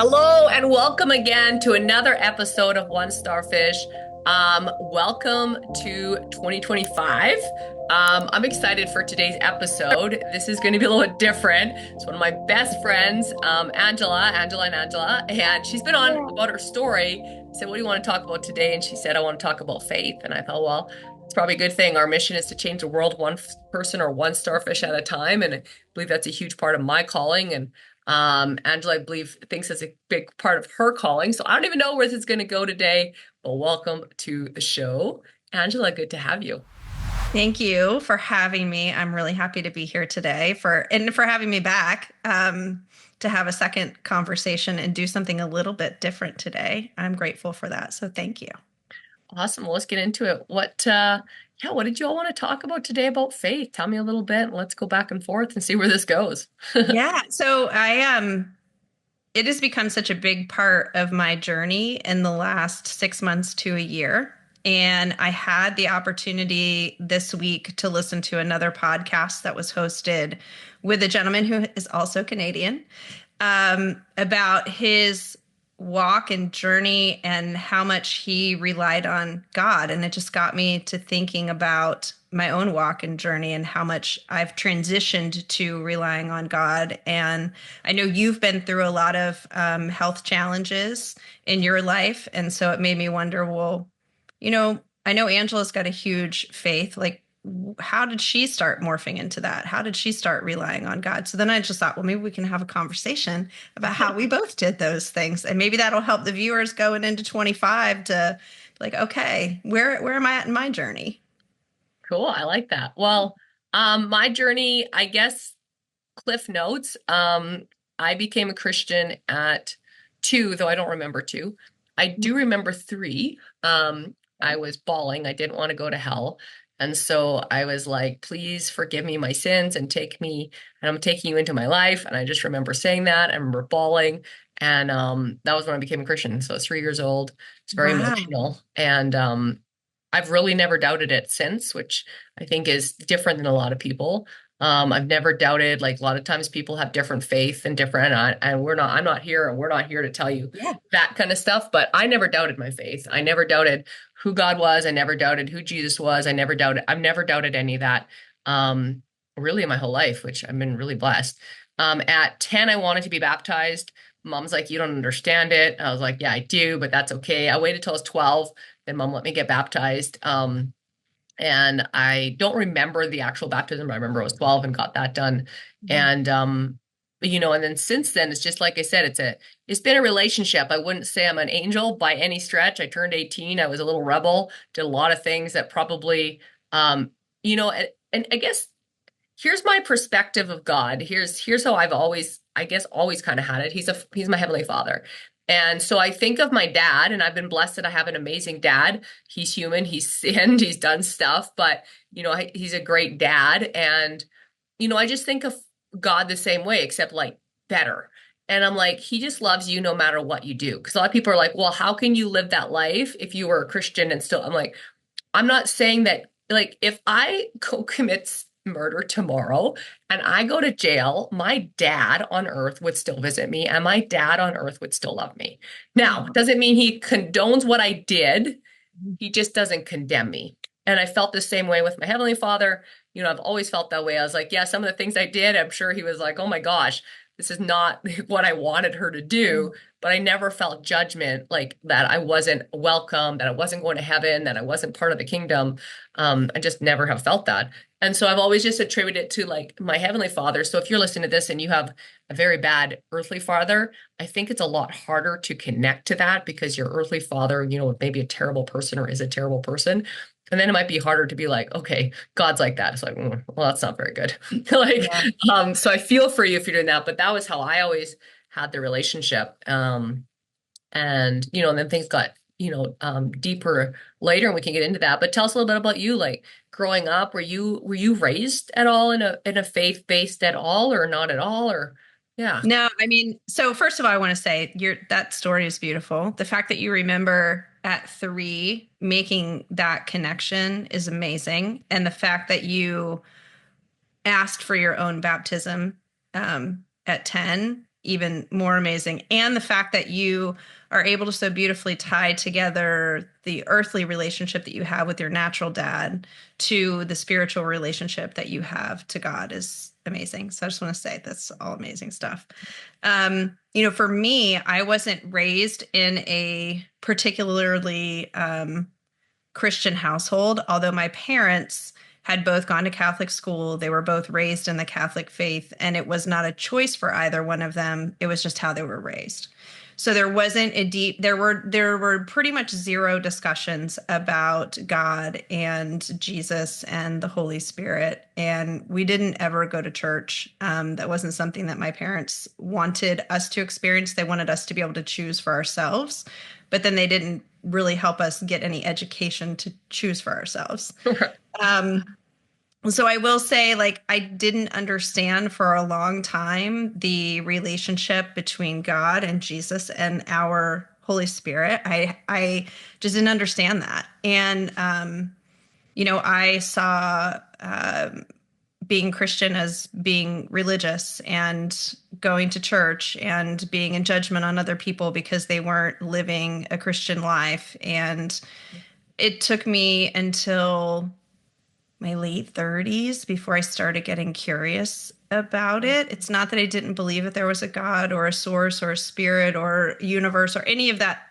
Hello and welcome again to another episode of One Starfish. Welcome to 2025. I'm excited for today's episode. This is going to be a little bit different. It's one of my best friends, Angela, and she's been on about her story. I said, "What do you want to talk about today?" And she said, "I want to talk about faith." And I thought, well, it's probably a good thing. Our mission is to change the world one person or one starfish at a time, and I believe that's a huge part of my calling. And Angela, I believe, thinks it's a big part of her calling. So I don't even know where this is going to go today, but welcome to the show. Angela, good to have you. Thank you for having me. I'm really happy to be here today for having me back to have a second conversation and do something a little bit different today. I'm grateful for that. So thank you. Awesome. Well, let's get into it. What did you all want to talk about today about faith? Tell me a little bit and let's go back and forth and see where this goes. Yeah. So it has become such a big part of my journey in the last 6 months to a year. And I had the opportunity this week to listen to another podcast that was hosted with a gentleman who is also Canadian, about his walk and journey and how much he relied on God. And it just got me to thinking about my own walk and journey and how much I've transitioned to relying on God. And I know you've been through a lot of health challenges in your life. And so it made me wonder, well, I know Angela's got a huge faith. Like, how did she start morphing into that? How did she start relying on God? So then I just thought, well, maybe we can have a conversation about how we both did those things. And maybe that'll help the viewers going into 25 to like, okay, where am I at in my journey? Cool. I like that. Well, my journey, I guess, Cliff Notes. I became a Christian at two, though I don't remember two. I do remember three. I was bawling. I didn't want to go to hell. And so I was like, please forgive me my sins and take me, and I'm taking you into my life. And I just remember saying that. I remember bawling. And that was when I became a Christian. So I was 3 years old. It's very Wow. emotional. And I've really never doubted it since, which I think is different than a lot of people. I've never doubted, like a lot of times people have different faith and different, and I'm not here, and we're not here to tell you Yeah. that kind of stuff, but I never doubted my faith. I never doubted who God was. I never doubted who Jesus was. I've never doubted any of that, really in my whole life, which I've been really blessed. At 10, I wanted to be baptized. Mom's like, you don't understand it. I was like, yeah, I do, but that's okay. I waited till I was 12. Then mom let me get baptized. And I don't remember the actual baptism, but I remember I was 12 and got that done. And and then since then, it's just like I said, it's been a relationship. I wouldn't say I'm an angel by any stretch. I turned 18. I was a little rebel, did a lot of things that probably and I guess here's my perspective of God. Here's how I've always, I guess, always kind of had it. He's my heavenly father. And so I think of my dad, and I've been blessed that I have an amazing dad. He's human, he's sinned, he's done stuff, but he's a great dad. And I just think of God the same way, except like better. And I'm like, he just loves you no matter what you do. Because a lot of people are like, well, how can you live that life if you were a Christian and still? I'm like, I'm not saying that, like, if I go commit murder tomorrow and I go to jail, my dad on earth would still visit me and my dad on earth would still love me. Now, Oh. doesn't mean he condones what I did. He just doesn't condemn me. And I felt the same way with my Heavenly Father. I've always felt that way. I was like, yeah, some of the things I did, I'm sure he was like, oh my gosh, this is not what I wanted her to do. But I never felt judgment like that I wasn't welcome, that I wasn't going to heaven, that I wasn't part of the kingdom. I just never have felt that. And so I've always just attributed it to like my Heavenly Father. So if you're listening to this and you have a very bad earthly father, I think it's a lot harder to connect to that because your earthly father, maybe a terrible person or is a terrible person. And then it might be harder to be like, okay, God's like that. It's like, well, that's not very good. Like, Yeah. so I feel for you if you're doing that, but that was how I always had the relationship. And then things got, deeper later and we can get into that. But tell us a little bit about you, like growing up, were you raised at all in a faith-based at all or not at all? Or yeah. No, I mean, so first of all, I want to say that story is beautiful. The fact that you remember at 3 making that connection is amazing. And the fact that you asked for your own baptism at 10 even more amazing. And the fact that you are able to so beautifully tie together the earthly relationship that you have with your natural dad to the spiritual relationship that you have to God is amazing. So I just want to say that's all amazing stuff. For me, I wasn't raised in a particularly Christian household, although my parents had both gone to Catholic school. They were both raised in the Catholic faith, and it was not a choice for either one of them. It was just how they were raised. So there wasn't a deep there were pretty much zero discussions about God and Jesus and the Holy Spirit. And we didn't ever go to church. That wasn't something that my parents wanted us to experience. They wanted us to be able to choose for ourselves, but then they didn't really help us get any education to choose for ourselves. Um, so I will say, like, I didn't understand for a long time the relationship between God and Jesus and our Holy Spirit. I just didn't understand that. And I saw being Christian as being religious and going to church and being in judgment on other people because they weren't living a Christian life. And it took me until my late 30s before I started getting curious about it. It's not that I didn't believe that there was a God or a source or a spirit or universe or any of that.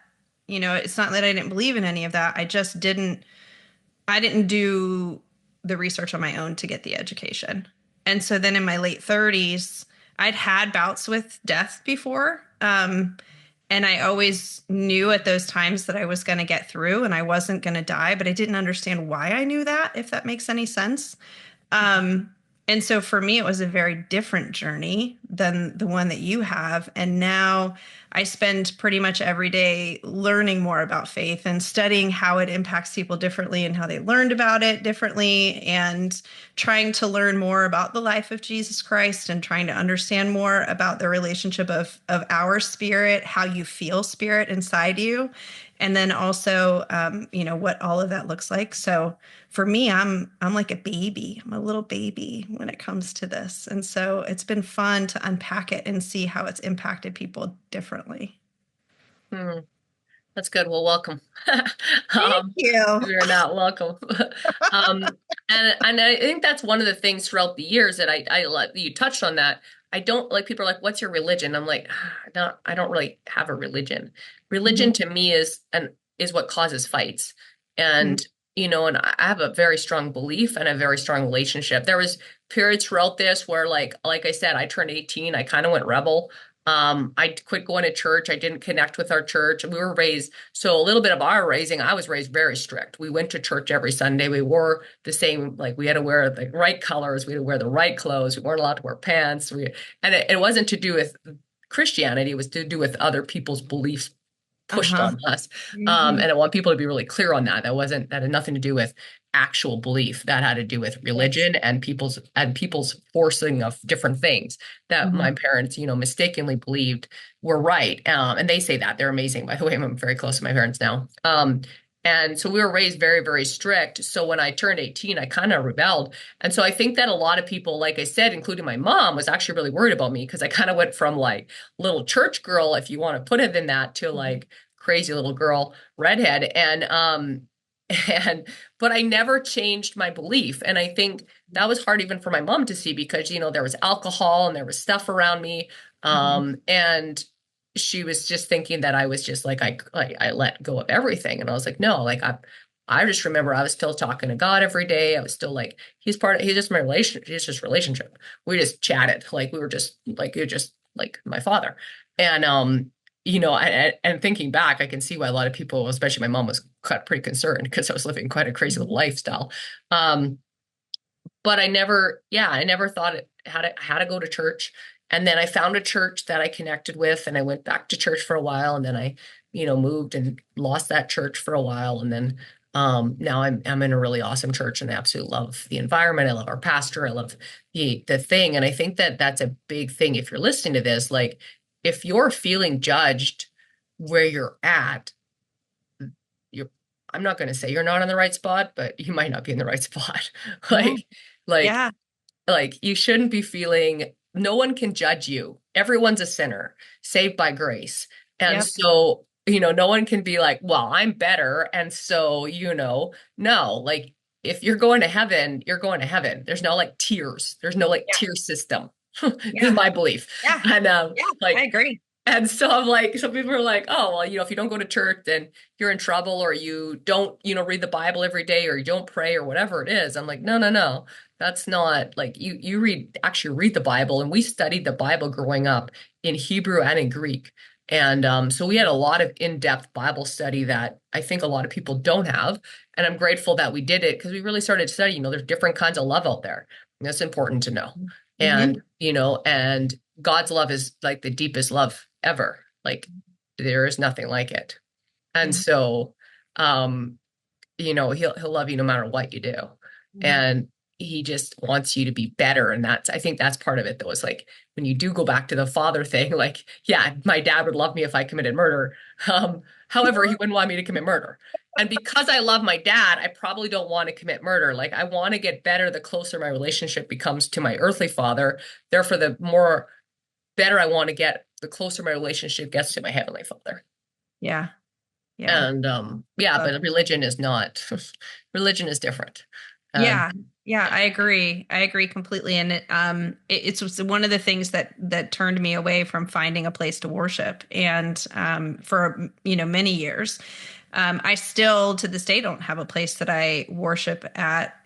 It's not that I didn't believe in any of that. I didn't do the research on my own to get the education. And so then in my late 30s, I'd had bouts with death before. And I always knew at those times that I was going to get through and I wasn't going to die, but I didn't understand why I knew that, if that makes any sense. Um, and so for me, it was a very different journey than the one that you have. And now I spend pretty much every day learning more about faith and studying how it impacts people differently and how they learned about it differently, and trying to learn more about the life of Jesus Christ and trying to understand more about the relationship of our spirit, how you feel spirit inside you, and then also what all of that looks like. So for me, I'm like a baby. I'm a little baby when it comes to this. And so it's been fun to unpack it and see how it's impacted people differently. Hmm, that's good. Well, welcome. Thank Um, you. you're not welcome. Um, and I think that's one of the things throughout the years that I like you touched on that. I don't like people are like, what's your religion? I'm like, I don't really have a religion. Religion Mhm, to me is what causes fights. mhm, And and I have a very strong belief and a very strong relationship. There was periods throughout this where like I said, I turned 18, I kind of went rebel. I quit going to church. I didn't connect with our church. We were raised, so a little bit of our raising, I was raised very strict. We went to church every Sunday. We wore the same, like we had to wear the right colors. We had to wear the right clothes. We weren't allowed to wear pants. And it wasn't to do with Christianity. It was to do with other people's beliefs pushed uh-huh. on us. Mhm, And I want people to be really clear on that. That had nothing to do with actual belief. That had to do with yes. religion and people's forcing of different things that my Mhm, parents, mistakenly believed were right. And they say that they're amazing. By the way, I'm very close to my parents now. And so we were raised very, very strict. So when I turned 18, I kind of rebelled. And so I think that a lot of people, like I said, including my mom, was actually really worried about me because I kind of went from like little church girl, if you want to put it in that, to mhm, like crazy little girl redhead. And but I never changed my belief. And I think that was hard even for my mom to see because there was alcohol and there was stuff around me. mhm, And she was just thinking that I was just like I let go of everything. And I was like, no, like I just remember I was still talking to God every day. I was still like, he's just my relation, he's just relationship. We just chatted. Like we were just like you're just like my father. And and thinking back, I can see why a lot of people, especially my mom, was pretty concerned because I was living quite a crazy little mhm, lifestyle. Um, but I never thought it had to go to church. And then I found a church that I connected with, and I went back to church for a while, and then I, moved and lost that church for a while, and then now I'm in a really awesome church, and I absolutely love the environment. I love our pastor. I love the thing, and I think that that's a big thing. If you're listening to this, like if you're feeling judged where you're at, you're I'm not going to say you're not in the right spot, but you might not be in the right spot. yeah. like like Yeah. like you shouldn't be feeling no one can judge you everyone's a sinner, saved by grace. And Yep. so, no one can be like, well, I'm better. And so, no, like if you're going to heaven, you're going to heaven. There's no like tiers. There's no like Yeah. tier system. This is Yeah. my belief. Yeah. And Yeah. I like agree. and so I'm like, some people are like, oh, well, if you don't go to church, then you're in trouble, or you don't, read the Bible every day, or you don't pray, or whatever it is. I'm like, no, no, no. That's not like you actually read the Bible. And we studied the Bible growing up in Hebrew and in Greek. And so we had a lot of in-depth Bible study that I think a lot of people don't have. And I'm grateful that we did it because we really started studying, there's different kinds of love out there. And that's important to know. Hmm. And God's love is like the deepest love ever. Like there is nothing like it. And Yeah. so, um, he'll love you no matter what you do. Mhm. And he just wants you to be better. And I think that's part of it though, is like when you do go back to the father thing, like, yeah, my dad would love me if I committed murder. However, he wouldn't want me to commit murder. And because I love my dad, I probably don't want to commit murder. Like I want to get better the closer my relationship becomes to my earthly father. Therefore, the more better I want to get, the closer my relationship gets to my heavenly father. Yeah. Yeah. And yeah, Love but religion is not, religion is different. And Yeah, yeah, I agree. I agree completely. And it's one of the things that turned me away from finding a place to worship. And for many years, I still to this day don't have a place that I worship at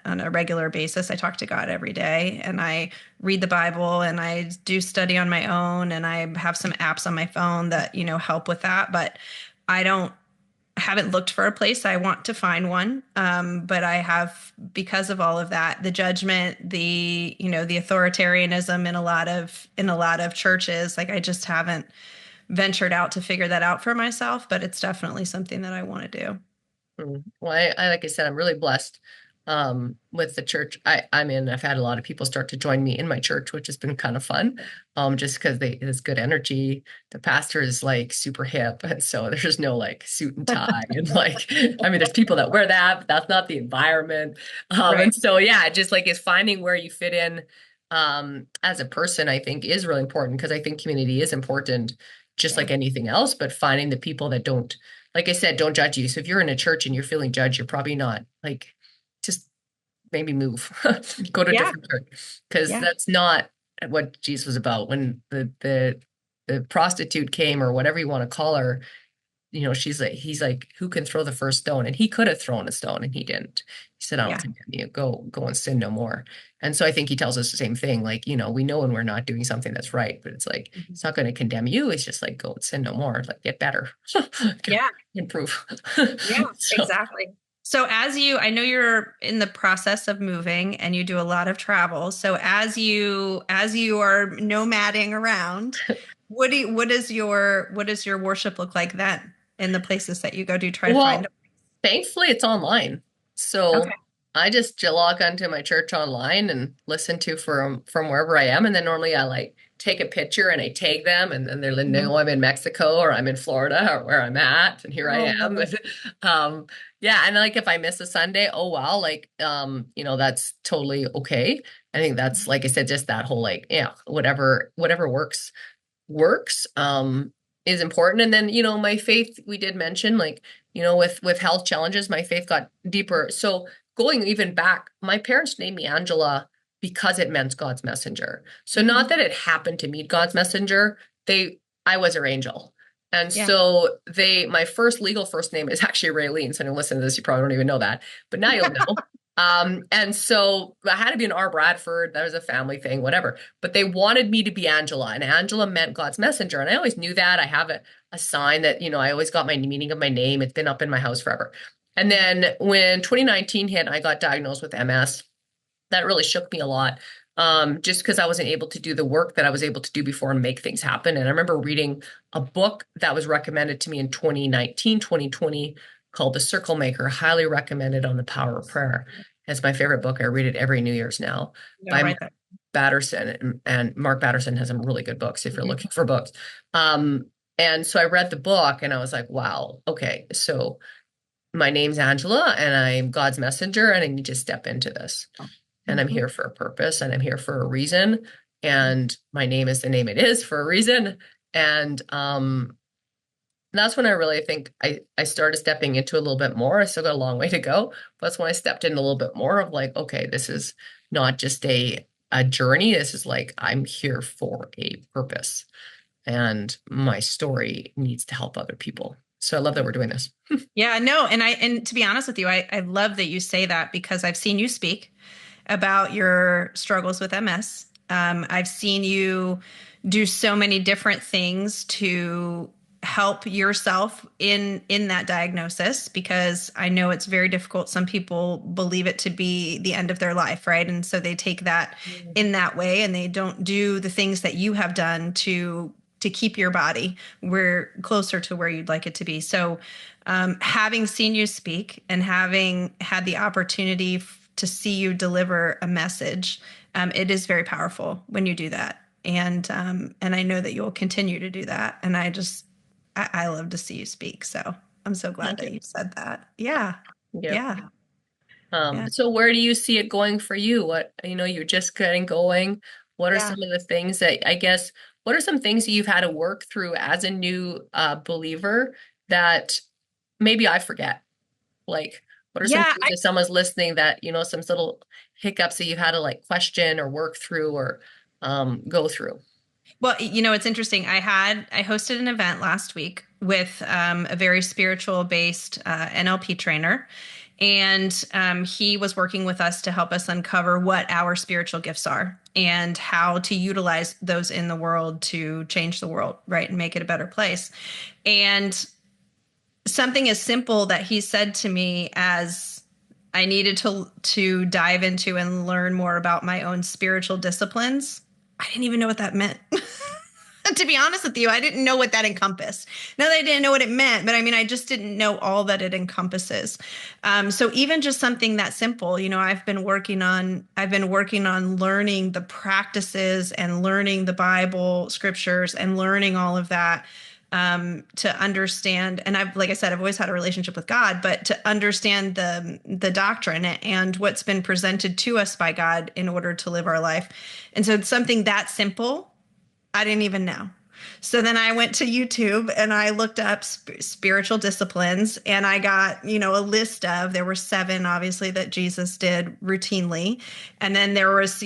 on a regular basis. I talk to God every day, and I read the Bible, and I do study on my own, and I have some apps on my phone that help with that. But I don't haven't looked for a place. I want to find one. But I have, because of all of that, the judgment, the authoritarianism in a lot of churches, like I just haven't ventured out to figure that out for myself, but it's definitely something that I want to do. well, like I said, I'm really blessed with the church. I'm in. I've had a lot of people start to join me in my church, which has been kind of fun. Just because there's good energy. The pastor is like super hip, and so there's no like suit and tie and like I mean, there's people that wear that, but that's not the environment. Right. And so yeah, just like is finding where you fit in as a person, I think is really important because I think community is important, just Yeah. like anything else. But finding the people that don't, like I said, don't judge you. So if you're in a church and you're feeling judged, you're probably not like, just maybe move, go to a Yeah. different church because Yeah. that's not what Jesus was about. When the prostitute came or whatever you want to call her, he's like, who can throw the first stone? And he could have thrown a stone and he didn't. He said, I don't Yeah. condemn you. Go and sin no more. And so I think he tells us the same thing. Like, we know when we're not doing something that's right, but it's like, Mhm. it's not going to condemn you. It's just like, go and sin no more. Like, get better, Yeah. improve. Yeah, So, exactly. So I know you're in the process of moving and you do a lot of travel. So as you are nomading around, what does your worship look like then in the places that you go? Do you try to find? well, thankfully, it's online. Okay. So I just log onto my church online and listen to from wherever I am. And then normally I like take a picture and I tag them, and then they Mhm. know I'm in Mexico or I'm in Florida or where I'm at, and here I Oh, am. lovely. um, yeah, and like if I miss a Sunday, oh well, like that's totally okay. I think that's like I said, just that whole like, yeah, whatever works is important. And then my faith, we did mention, like with health challenges, my faith got deeper. So going even back, my parents named me Angela because it meant God's messenger. So not Mhm. that it happened to meet God's messenger, they I was her angel. And Yeah. so my first legal first name is actually Raylene. So when you listen to this, you probably don't even know that, but now you'll know. And so I had to be an R. Bradford. That was a family thing, whatever. But they wanted me to be Angela, and Angela meant God's messenger. And I always knew that. I have a sign that, I always got my meaning of my name. It's been up in my house forever. And then when 2019 hit, I got diagnosed with MS. That really shook me a lot. Just because I wasn't able to do the work that I was able to do before and make things happen. And I remember reading a book that was recommended to me in 2019, 2020, called The Circle Maker, highly recommended, on the power of prayer. It's my favorite book. I read it every New Year's now, I'm gonna by Mark write that. Batterson. And Mark Batterson has some really good books if you're Mhm. looking for books. Um, and so I read the book and I was like, wow, okay, so my name's Angela and I'm God's messenger and I need to step into this, and I'm Mhm. here for a purpose and I'm here for a reason. and my name is the name it is for a reason. And that's when I really think I started stepping into a little bit more. I still got a long way to go. But that's when I stepped in a little bit more of like, okay, this is not just a journey. This is like I'm here for a purpose, and my story needs to help other people. So I love that we're doing this. Yeah, no, and to be honest with you, I love that you say that because I've seen you speak about your struggles with MS. I've seen you do so many different things to help yourself in that diagnosis because I know it's very difficult. Some people believe it to be the end of their life, right? And so they take that in that way and they don't do the things that you have done to keep your body where closer to where you'd like it to be. So having seen you speak and having had the opportunity to see you deliver a message, it is very powerful when you do that. And I know that you'll continue to do that. And I love to see you speak. So I'm so glad Thank that you. you said that. Yeah. Yep. Yeah. Yeah. So where do you see it going for you? What, you're just getting going. What are Yeah. some of the things that I guess, what are some things that you've had to work through as a new believer that maybe I forget? Like, what are some Yeah. things if someone's listening that, some little hiccups that you've had to like question or work through or go through? Well, it's interesting. I hosted an event last week with a very spiritual based NLP trainer, and he was working with us to help us uncover what our spiritual gifts are and how to utilize those in the world to change the world, right, and make it a better place. And something as simple that he said to me as I needed to dive into and learn more about my own spiritual disciplines. I didn't even know what that meant. To be honest with you, I didn't know what that encompassed. Not that I didn't know what it meant, but I mean, I just didn't know all that it encompasses. So even just something that simple, I've been working on learning the practices and learning the Bible scriptures and learning all of that to understand. And like I said, I've always had a relationship with God, but to understand the doctrine and what's been presented to us by God in order to live our life. And so it's something that simple I didn't even know. So then I went to YouTube and I looked up spiritual disciplines and I got, a list there were 7 obviously that Jesus did routinely. And then there was,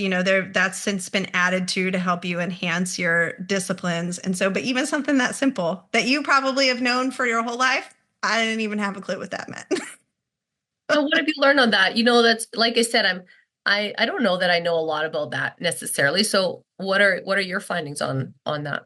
that's since been added to help you enhance your disciplines. And so, but even something that simple that you probably have known for your whole life, I didn't even have a clue what that meant. So what have you learned on that? That's like I said, I don't know that I know a lot about that necessarily. So what are your findings on that?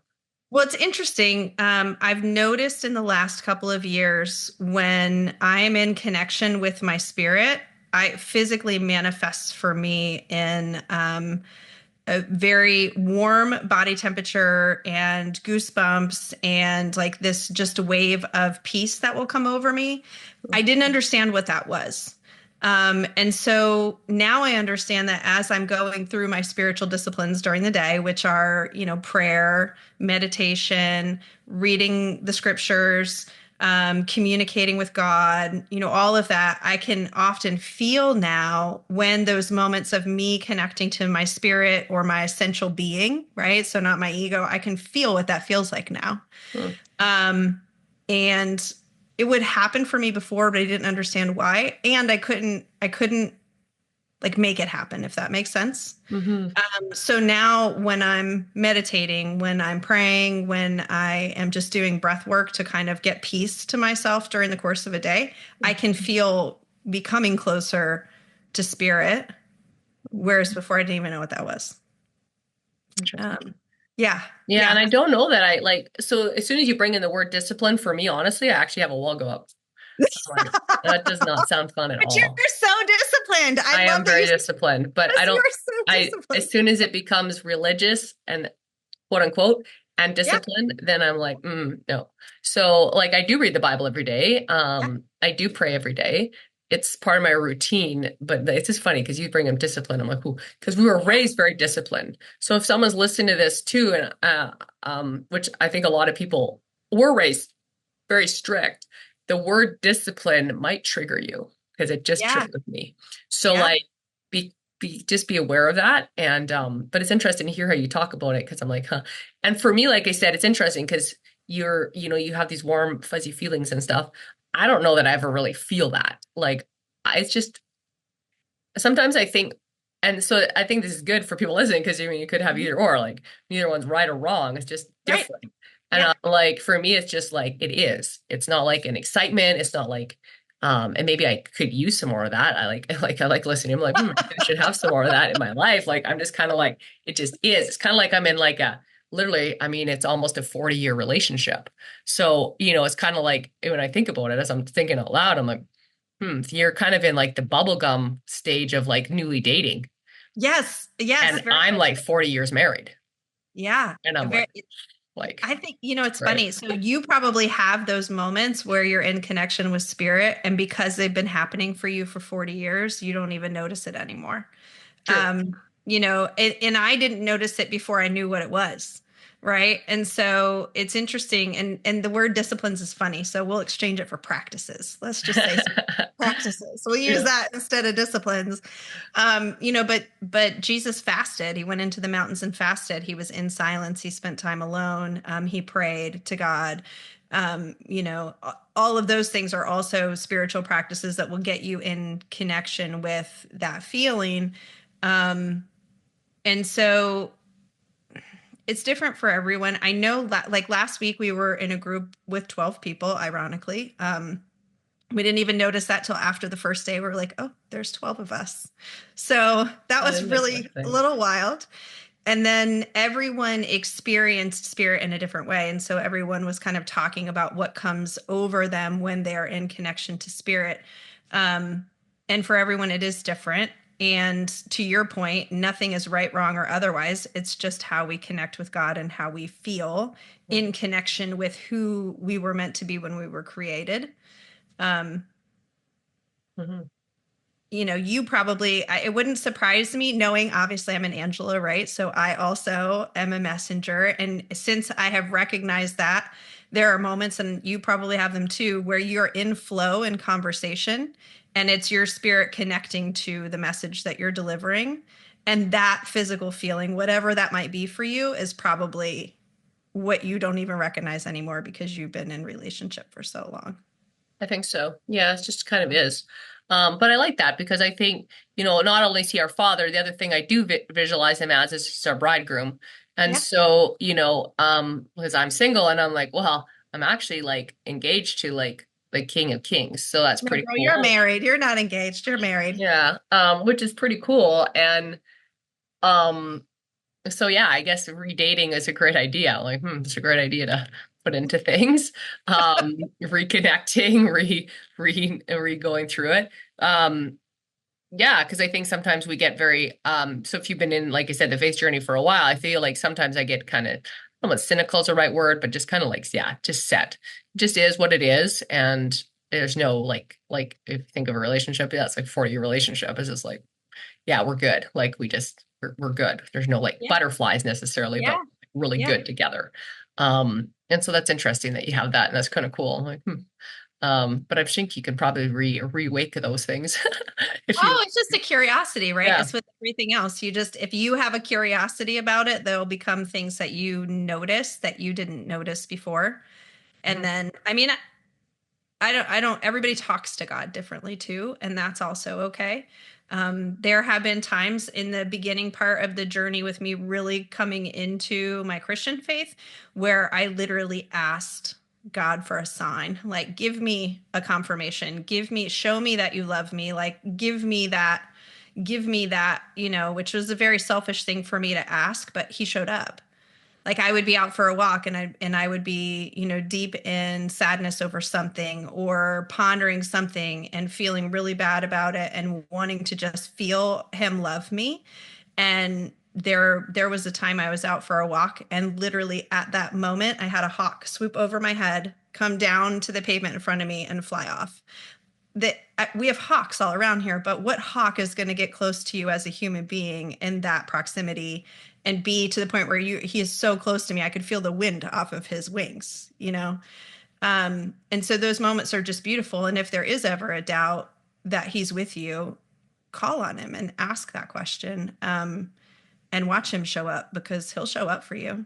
Well, it's interesting. I've noticed in the last couple of years when I'm in connection with my spirit, I physically manifests for me in a very warm body temperature and goosebumps and like this just a wave of peace that will come over me. I didn't understand what that was. And so now I understand that as I'm going through my spiritual disciplines during the day, which are, prayer, meditation, reading the scriptures, communicating with God, all of that, I can often feel now when those moments of me connecting to my spirit or my essential being, right? So not my ego, I can feel what that feels like now. Mm, And it would happen for me before, but I didn't understand why. And I couldn't like make it happen, if that makes sense. mm-hmm. So now when I'm meditating, when I'm praying, when I am just doing breath work to kind of get peace to myself during the course of a day, I can feel becoming closer to spirit, whereas before I didn't even know what that was. Interesting. Um, yeah, Yeah, yeah. and I don't know that I like so as soon as you bring in the word discipline for me, honestly, I actually have a wall go up. I'm like, that does not sound fun at But you're all. so disciplined. I I love am that you very said disciplined, but this. You're so as disciplined. soon as it becomes religious and quote unquote and Yeah, disciplined, then I'm like, no. So like I do read the Bible every day. yeah, I do pray every day. It's part of my routine, but it's just funny because you bring up discipline. I'm like, ooh, because we were yeah, raised very disciplined. So if someone's listening to this too, and which I think a lot of people were raised very strict, the word discipline might trigger you because it just yeah, triggered me. So yeah. like be be aware of that. And but it's interesting to hear how you talk about it because I'm like, huh. And for me, like I said, it's interesting because you have these warm, fuzzy feelings and stuff. I don't know that I ever really feel that. Like it's just sometimes I think, and so I think this is good for people listening because I mean you could have Mhm. either or, like neither one's right or wrong. It's just Right. different. And Yeah. like for me, it's just like it is. It's not like an excitement. It's not like, and maybe I could use some more of that. I like I like listening. I'm like, I should have some more of that in my life. Like I'm just kind of like it just is. It's kind of like I'm in like a literally. I mean, it's almost a 40-year relationship. So it's kind of like when I think about it, as I'm thinking out loud, I'm like. You're kind of in like the bubblegum stage of like newly dating. Yes. Yes. And Very I'm much. like 40 years married. Yeah. And I'm Very. like, I think, it's right. funny. So you probably have those moments where you're in connection with spirit, and because they've been happening for you for 40 years, you don't even notice it anymore. True. And I didn't notice it before I knew what it was. Right. And so it's interesting. And the word disciplines is funny. So we'll exchange it for practices. Let's just say practices. We'll use Yeah. that instead of disciplines. But Jesus fasted. He went into the mountains and fasted. He was in silence. He spent time alone. He prayed to God. All of those things are also spiritual practices that will get you in connection with that feeling. And so it's different for everyone. I know, like last week, we were in a group with 12 people, ironically. We didn't even notice that till after the first day. We were like, oh, there's 12 of us. So that was really a Interesting. little wild. And then everyone experienced spirit in a different way. And so everyone was kind of talking about what comes over them when they're in connection to spirit. Um, and for everyone, it is different. And to your point, nothing is right, wrong, or otherwise. It's just how we connect with God and how we feel in connection with who we were meant to be when we were created. Um, Mhm. you probably, it wouldn't surprise me knowing, obviously, I'm an Angela, right? So I also am a messenger. And since I have recognized that, there are moments, and you probably have them too, where you're in flow in conversation and it's your spirit connecting to the message that you're delivering. And that physical feeling, whatever that might be for you, is probably what you don't even recognize anymore because you've been in relationship for so long. I think so. Yeah, it just kind of is. But I like that because I think, not only is he our father, the other thing I do visualize him as is he's our bridegroom. And Yeah. so, because I'm single and I'm like, well, I'm actually like engaged to like the King of Kings. So that's No, pretty girl, you're cool. married. You're not engaged. You're married. Yeah. Which is pretty cool. And um, so yeah, I guess redating is a great idea. Like, it's a great idea to put into things. Reconnecting, re going through it. Yeah, because I think sometimes we get very so if you've been in, like I said, the faith journey for a while, I feel like sometimes I get kind of, I don't know what cynical is the right word, but just kind of like, yeah, just set. It just is what it is. And there's no like if you think of a relationship, yeah, it's like 40-year relationship. It's just like, yeah, we're good. Like we're good. There's no like Yeah. butterflies necessarily, but Yeah. really Yeah. good together. And so that's interesting that you have that, and that's kind of cool. I'm like, but I think you can probably re-wake those things if you, Oh, it's just a curiosity, right? yeah. It's with everything else. If you have a curiosity about it, they'll become things that you notice that you didn't notice before. And Mhm. then, I mean, everybody talks to God differently too, and that's also okay. There have been times in the beginning part of the journey with me really coming into my Christian faith where I literally asked God for a sign, like, give me a confirmation, show me that you love me, like, give me that, which was a very selfish thing for me to ask, but he showed up. Like I would be out for a walk and I would be, deep in sadness over something or pondering something and feeling really bad about it and wanting to just feel him love me. And there was a time I was out for a walk and literally at that moment I had a hawk swoop over my head, come down to the pavement in front of me and fly off. That we have hawks all around here, but what hawk is going to get close to you as a human being in that proximity and be to the point where he is so close to me I could feel the wind off of his wings. And so those moments are just beautiful, and if there is ever a doubt that he's with you, call on him and ask that question, and watch him show up, because he'll show up for you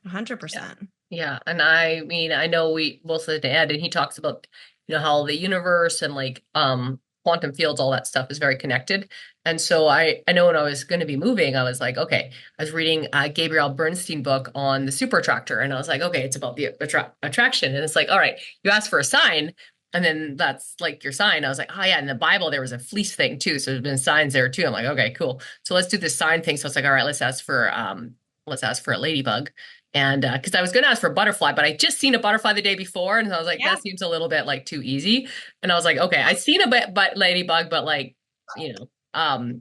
Yeah. 100%. Yeah. And I mean, I know we both listened to Ed and he talks about, how the universe and like quantum fields, all that stuff is very connected. And so I know when I was going to be moving, I was like, okay, I was reading a Gabrielle Bernstein book on the super attractor. And I was like, okay, it's about the attraction. And it's like, all right, you ask for a sign. And then that's like your sign. I was like, oh yeah, in the Bible there was a fleece thing too. So there's been signs there too. I'm like, okay, cool. So let's do this sign thing. So it's like, all right, let's ask for a ladybug. And because I was going to ask for a butterfly, but I just seen a butterfly the day before, and so I was like, Yeah. that seems a little bit like too easy. And I was like, okay, I seen a bit, but ladybug, but like, I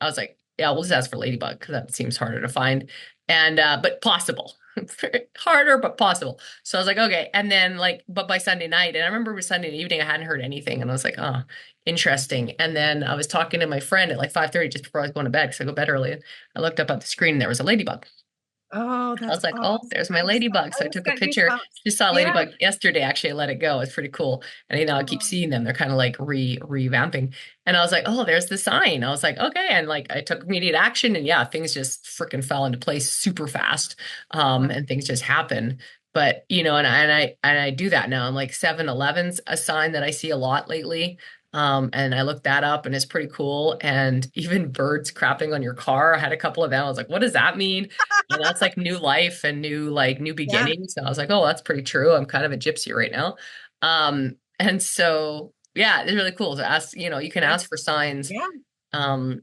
was like, yeah, we'll just ask for ladybug because that seems harder to find, and but possible, harder but possible. So I was like, okay, and then like, but by Sunday night, and I remember it was Sunday evening, I hadn't heard anything, and I was like, oh, interesting. And then I was talking to my friend at like 5:30 just before I was going to bed because I go to bed early. And I looked up at the screen and there was a ladybug. Oh, I that's was like, oh, awesome. there's my ladybug. So I I just took a got picture. goosebumps. Just saw a Yeah. ladybug yesterday. Actually, I let it go. It's pretty cool. And I keep Oh, seeing them. They're kind of like revamping. And I was like, oh, there's the sign. I was like, okay. And like I took immediate action and yeah, things just freaking fell into place super fast. yeah. And things just happen. But and I do that now. I'm like 7-Eleven's a sign that I see a lot lately. And I looked that up and it's pretty cool. And even birds crapping on your car. I had a couple of them. I was like, what does that mean? And that's like new life and new Yeah. beginnings. So I was like, oh, that's pretty true. I'm kind of a gypsy right now. And so yeah, it's really cool to ask, you can Yeah. ask for signs Yeah. um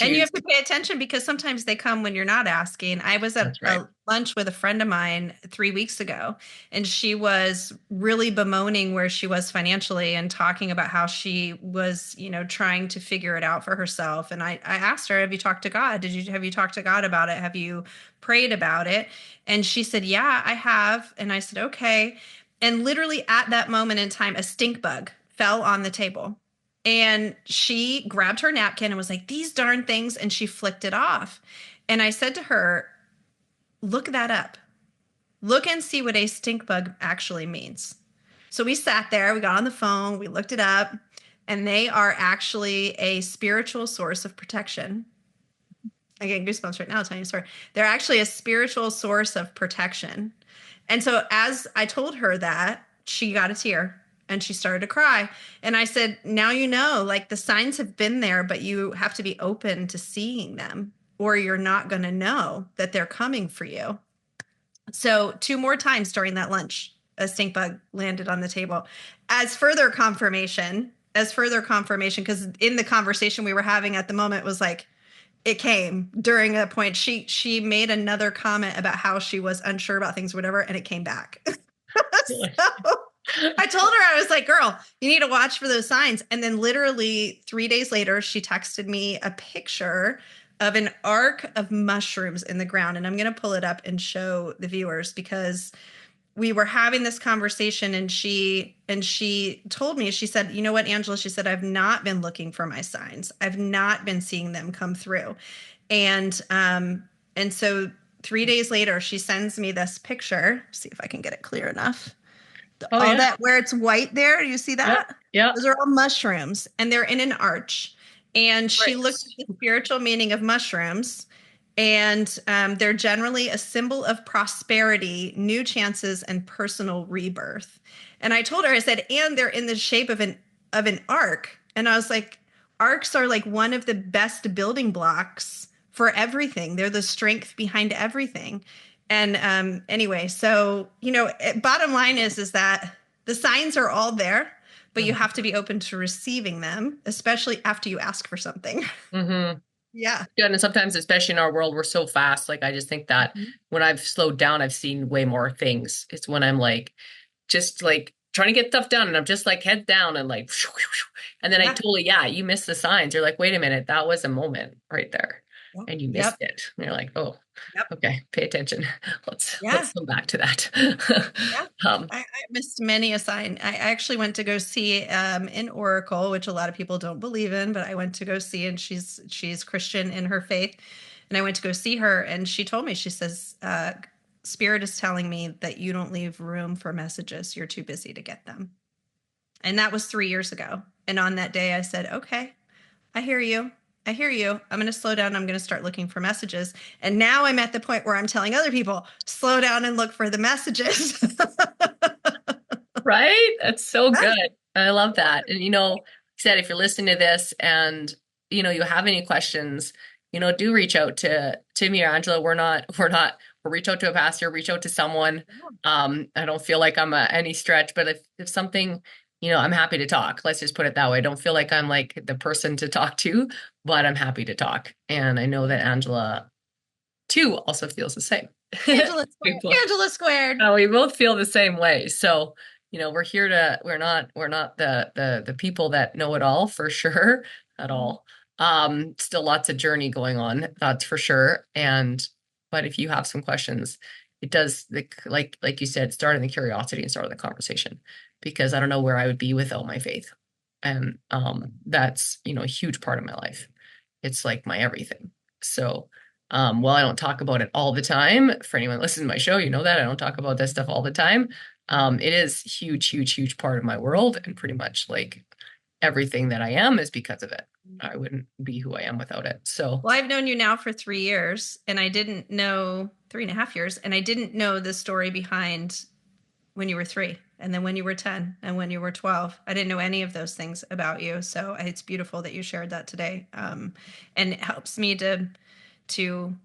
And you to have to pay attention, because sometimes they come when you're not asking. I was at that's right. a lunch with a friend of mine 3 weeks ago, and she was really bemoaning where she was financially and talking about how she was, trying to figure it out for herself. And I asked her, have you talked to God? Have you talked to God about it? Have you prayed about it? And she said, yeah, I have. And I said, okay. And literally at that moment in time, a stink bug fell on the table. And she grabbed her napkin and was like, these darn things. And she flicked it off. And I said to her, look that up. Look and see what a stink bug actually means. So we sat there, we got on the phone, we looked it up, and they are actually a spiritual source of protection. I get goosebumps right now telling you a story. They're actually a spiritual source of protection. And so as I told her that, she got a tear and she started to cry. And I said, now you know, like the signs have been there, but you have to be open to seeing them, or you're not going to know that they're coming for you. So, two more times during that lunch, a stink bug landed on the table as further confirmation, because in the conversation we were having at the moment was like, it came during a point. She made another comment about how she was unsure about things, whatever, and it came back. So I told her, I was like, girl, you need to watch for those signs. And then literally 3 days later, she texted me a picture of an arc of mushrooms in the ground. And I'm going to pull it up and show the viewers, because we were having this conversation, and she told me, she said, you know what, Angela, she said, I've not been looking for my signs. I've not been seeing them come through. And so 3 days later, she sends me this picture. See if I can get it clear enough. Oh All yeah. that where it's white there, you see Yep. that? Yep. Those are all mushrooms, and they're in an arch. And she Right. looked at the spiritual meaning of mushrooms, and they're generally a symbol of prosperity, new chances, and personal rebirth. And I told her, I said, and they're in the shape of an arc. And I was like, arcs are like one of the best building blocks for everything. They're the strength behind everything. And anyway, so bottom line is that the signs are all there, but you have to be open to receiving them, especially after you ask for something. Mm-hmm. Yeah. Yeah, and sometimes, especially in our world, we're so fast. Like I just think that Mhm. when I've slowed down, I've seen way more things. It's when I'm like just like trying to get stuff done and I'm just like head down and like and then I Yeah. totally, yeah, you miss the signs. You're like, wait a minute, that was a moment right there. Yep. And you missed Yep. it. And you're like, oh, Yep. okay, pay attention. Yeah. Let's come back to that. Yeah. um I missed many a sign. I actually went to go see an oracle, which a lot of people don't believe in, but I went to go see, and she's Christian in her faith. And I went to go see her, and she told me, she says, Spirit is telling me that you don't leave room for messages. You're too busy to get them. And that was 3 years ago. And on that day, I said, okay, I hear you. I hear you. I'm going to slow down. I'm going to start looking for messages. And now I'm at the point where I'm telling other people, slow down and look for the messages. Right? That's so Yeah. good. I love that. And like I said, if you're listening to this and you have any questions, do reach out to me or Angela. We'll reach out to a pastor, reach out to someone. I don't feel like I'm any stretch, but if something, I'm happy to talk. Let's just put it that way. I don't feel like I'm like the person to talk to, but I'm happy to talk. And I know that Angela too also feels the same. Angela squared. People. Angela squared. We both feel the same way. So, we're not the people that know it all for sure at all. Still lots of journey going on, that's for sure. But if you have some questions, it does like you said, start in the curiosity and start the conversation because I don't know where I would be without my faith. And that's, a huge part of my life. It's like my everything. So, while I don't talk about it all the time, for anyone listening to my show, you know that I don't talk about this stuff all the time. It is huge, huge, huge part of my world, and pretty much like everything that I am is because of it. I wouldn't be who I am without it. So, Well, I've known you now for 3 years, and I didn't know 3.5 years, and I didn't know the story behind when you were 3, and then when you were 10, and when you were 12. I didn't know any of those things about you. So it's beautiful that you shared that today. And it helps me to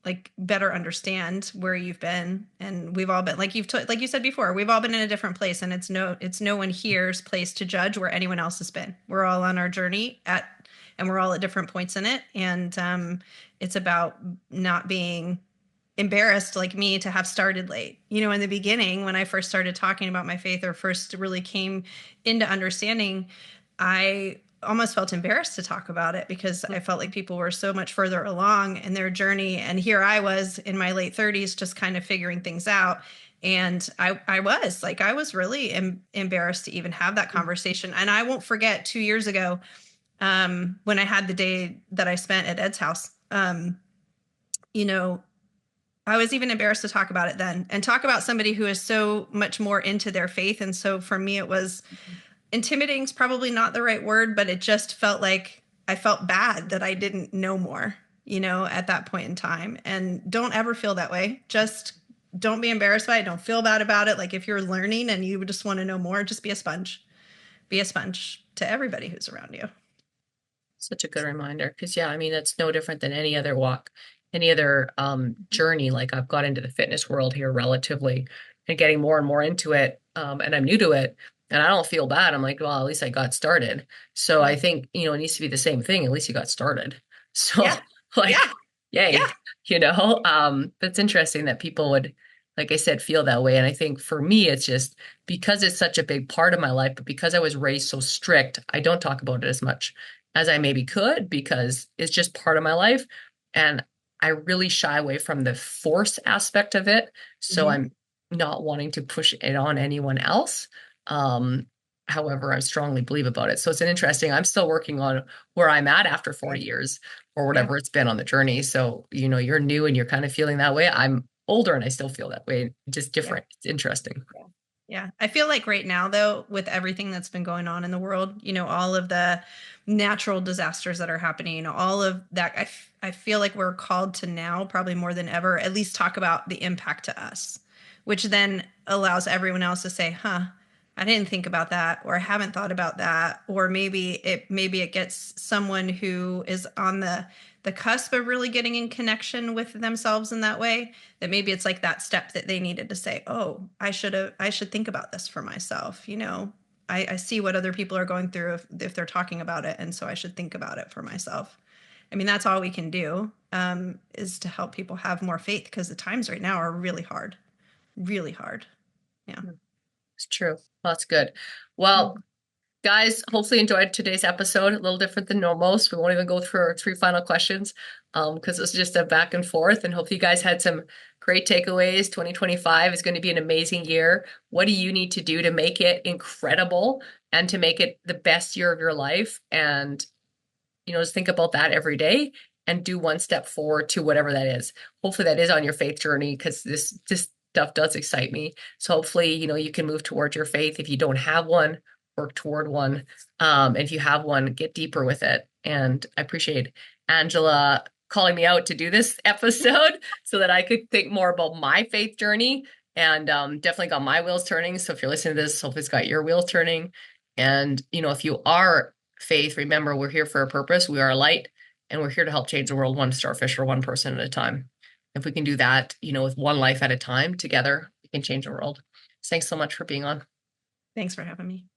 like better understand where you've been, and we've all been like like you said before, we've all been in a different place, and it's no one here's place to judge where anyone else has been. We're all on our journey and we're all at different points in it, and it's about not being embarrassed like me to have started late. In the beginning, when I first started talking about my faith or first really came into understanding, I almost felt embarrassed to talk about it because I felt like people were so much further along in their journey. And here I was in my late 30s, just kind of figuring things out. And I was really embarrassed to even have that conversation. And I won't forget 2 years ago, when I had the day that I spent at Ed's house. You know, I was even embarrassed to talk about it then and talk about somebody who is so much more into their faith. And so for me, it was intimidating is probably not the right word, but it just felt like I felt bad that I didn't know more, at that point in time. And don't ever feel that way. Just don't be embarrassed by it. Don't feel bad about it. Like if you're learning and you just want to know more, just be a sponge. Be a sponge to everybody who's around you. such a good reminder because yeah, I mean it's no different than any other walk, any other journey. Like I've got into the fitness world here relatively and getting more and more into it. And I'm new to it and I don't feel bad. I'm like, well, at least I got started. So I think, it needs to be the same thing. At least you got started. So Yeah. like, Yeah. yay, Yeah. but it's interesting that people would, like I said, feel that way. And I think for me, it's just because it's such a big part of my life, but because I was raised so strict, I don't talk about it as much as I maybe could because it's just part of my life. And I really shy away from the force aspect of it. So Mm-hmm. I'm not wanting to push it on anyone else. Um, However, I strongly believe about it. So it's an interesting, I'm still working on where I'm at after 40 years or Yeah. whatever it's been on the journey. So, you're new and you're kind of feeling that way. I'm older and I still feel that way, just Yeah. different. It's interesting. Yeah. Yeah. I feel like right now, though, with everything that's been going on in the world, all of the natural disasters that are happening, all of that, I feel like we're called to now, probably more than ever, at least talk about the impact to us, which then allows everyone else to say, huh, I didn't think about that, or I haven't thought about that, or maybe it gets someone who is on the cusp of really getting in connection with themselves in that way, that maybe it's like that step that they needed to say, oh, I should think about this for myself. I see what other people are going through if they're talking about it, and so I should think about it for myself. I mean, that's all we can do, is to help people have more faith, because the times right now are really hard, really hard. Yeah. It's true. Well, that's good. Well, guys, hopefully enjoyed today's episode. A little different than normal. So we won't even go through our three final questions because it's just a back and forth. And hopefully you guys had some great takeaways. 2025 is going to be an amazing year. What do you need to do to make it incredible and to make it the best year of your life? And, just think about that every day and do one step forward to whatever that is. Hopefully that is on your faith journey because this stuff does excite me. So hopefully, you can move towards your faith if you don't have one work toward one. If you have one, get deeper with it. And I appreciate Angela calling me out to do this episode so that I could think more about my faith journey, and definitely got my wheels turning. So if you're listening to this, hopefully it's got your wheels turning. And, if you are faith, remember we're here for a purpose. We are a light, and we're here to help change the world one starfish or one person at a time. If we can do that, with one life at a time together, we can change the world. Thanks so much for being on. Thanks for having me.